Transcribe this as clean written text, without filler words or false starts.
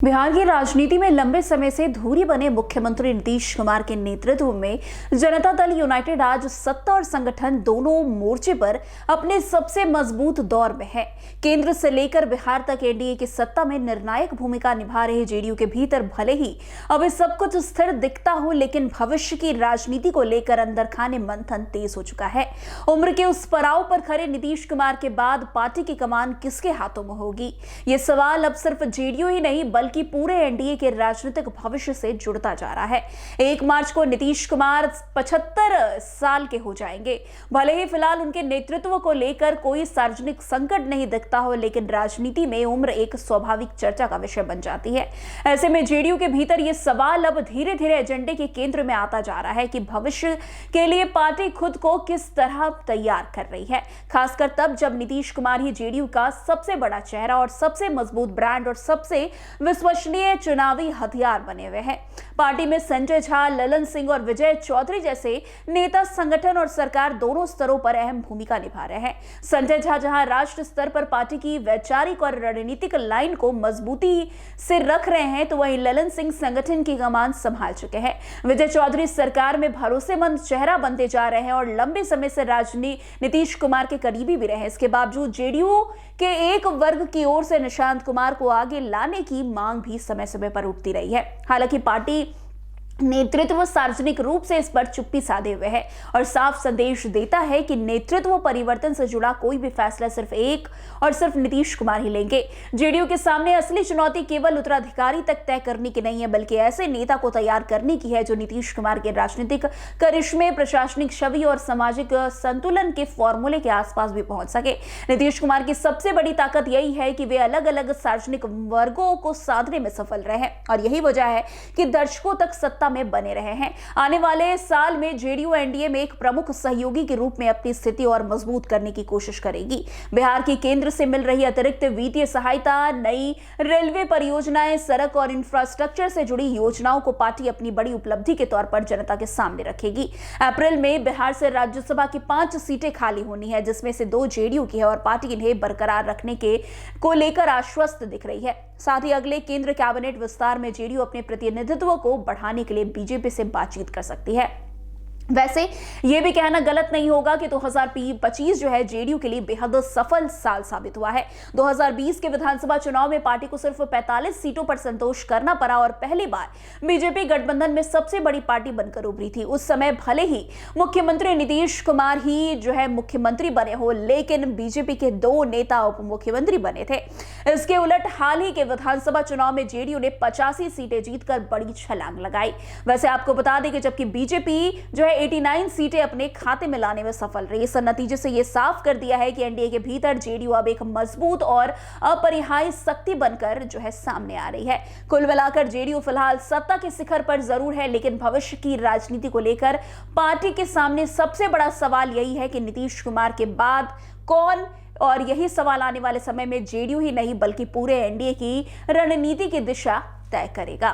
बिहार की राजनीति में लंबे समय से धुरी बने मुख्यमंत्री नीतीश कुमार के नेतृत्व में जनता दल यूनाइटेड आज सत्ता और संगठन दोनों मोर्चे पर अपने सबसे मजबूत दौर में है। केंद्र से लेकर बिहार तक एनडीए की सत्ता में निर्णायक भूमिका निभा रहे जेडीयू के भीतर भले ही अभी सब कुछ स्थिर दिखता हो, लेकिन भविष्य की राजनीति को लेकर अंदर खाने मंथन तेज हो चुका है। उम्र के उस पड़ाव पर खड़े नीतीश कुमार के बाद पार्टी की कमान किसके हाथों में होगी, ये सवाल अब सिर्फ जेडीयू ही नहीं बल्कि पूरे एनडीए के राजनीतिक भविष्य से जुड़ता जा रहा है। 1 मार्च को नीतीश कुमार 75 साल के हो जाएंगे। भले ही फिलहाल उनके नेतृत्व को लेकर कोई सार्वजनिक संकट नहीं दिखता हो, लेकिन राजनीति में उम्र एक स्वाभाविक चर्चा का विषय बन जाती है। ऐसे में जेडीयू के भीतर यह सवाल अब धीरे धीरे एजेंडे के केंद्र में आता जा रहा है कि भविष्य के लिए पार्टी खुद को किस तरह तैयार कर रही है, खासकर तब जब नीतीश कुमार ही जेडीयू का सबसे बड़ा चेहरा और सबसे मजबूत ब्रांड और सबसे विश्वसनीय चुनावी हथियार बने हुए हैं। पार्टी में संजय झा, ललन सिंह और विजय चौधरी जैसे नेता संगठन और सरकार दोनों स्तरों पर अहम भूमिका निभा रहे हैं। संजय झा जहां राष्ट्र स्तर पर पार्टी की वैचारिक और रणनीतिक लाइन को मजबूती से रख रहे हैं, तो वहीं ललन सिंह संगठन की कमान संभाल चुके हैं। विजय चौधरी सरकार में भरोसेमंद चेहरा बनते जा रहे हैं और लंबे समय से नीतीश कुमार के करीबी भी रहे। इसके बावजूद जेडीयू के एक वर्ग की ओर से निशांत कुमार को आगे लाने की मांग भी समय समय पर उठती रही है। हालांकि पार्टी नेतृत्व सार्वजनिक रूप से इस पर चुप्पी साधे हुए है और साफ संदेश देता है कि नेतृत्व परिवर्तन से जुड़ा कोई भी फैसला सिर्फ नीतीश कुमार ही लेंगे। जेडीयू के सामने असली चुनौती केवल उत्तराधिकारी तक तय करने की नहीं है, बल्कि ऐसे नेता को तैयार करने की है जो नीतीश कुमार के राजनीतिक करिश्मे, प्रशासनिक छवि और सामाजिक संतुलन के फॉर्मूले के आसपास भी पहुंच सके। नीतीश कुमार की सबसे बड़ी ताकत यही है कि वे अलग अलग सार्वजनिक वर्गों को साधने में सफल रहे हैं और यही वजह है कि दर्शकों तक सत्ता में बने रहे हैं। आने वाले साल में जेडीयू एनडीए में एक प्रमुख सहयोगी के रूप में अपनी स्थिति और मजबूत करने की कोशिश करेगी। बिहार की केंद्र से मिल रही अतिरिक्त वित्तीय सहायता, नई रेलवे परियोजनाएं, सड़क और इंफ्रास्ट्रक्चर से जुड़ी योजनाओं को पार्टी अपनी बड़ी उपलब्धि के तौर पर जनता के सामने रखेगी। अप्रैल में बिहार से राज्यसभा की 5 सीटें खाली होनी है, जिसमें से 2 जेडीयू की है और पार्टी इन्हें बरकरार रखने को लेकर आश्वस्त दिख रही है। साथ ही अगले केंद्र कैबिनेट विस्तार में जेडीयू अपने प्रतिनिधित्व को बढ़ाने के लिए बीजेपी से बातचीत कर सकती है। वैसे यह भी कहना गलत नहीं होगा कि 2025 जो है जेडीयू के लिए बेहद सफल साल साबित हुआ है। 2020 के विधानसभा चुनाव में पार्टी को सिर्फ 45 सीटों पर संतोष करना पड़ा और पहली बार बीजेपी गठबंधन में सबसे बड़ी पार्टी बनकर उभरी थी। उस समय भले ही मुख्यमंत्री नीतीश कुमार ही जो है मुख्यमंत्री बने हो, लेकिन बीजेपी के 2 नेता उप मुख्यमंत्री बने थे। इसके उलट हाल ही के विधानसभा चुनाव में जेडीयू ने 85 सीटें जीतकर बड़ी छलांग लगाई। वैसे आपको बता दें कि जबकि बीजेपी जो है 89 सीटें अपने खाते में लाने में सफल रही। इस नतीजे से यह साफ कर दिया है कि एनडीए के भीतर जेडीयू अब एक मजबूत और अपरिहार्य शक्ति बनकर जो है सामने आ रही है। कुल मिलाकर जेडीयू फिलहाल सत्ता के शिखर पर जरूर है, लेकिन भविष्य की राजनीति को लेकर पार्टी के सामने सबसे बड़ा सवाल यही है कि नीतीश कुमार के बाद कौन, और यही सवाल आने वाले समय में जेडीयू ही नहीं बल्कि पूरे एनडीए की रणनीति की दिशा तय करेगा।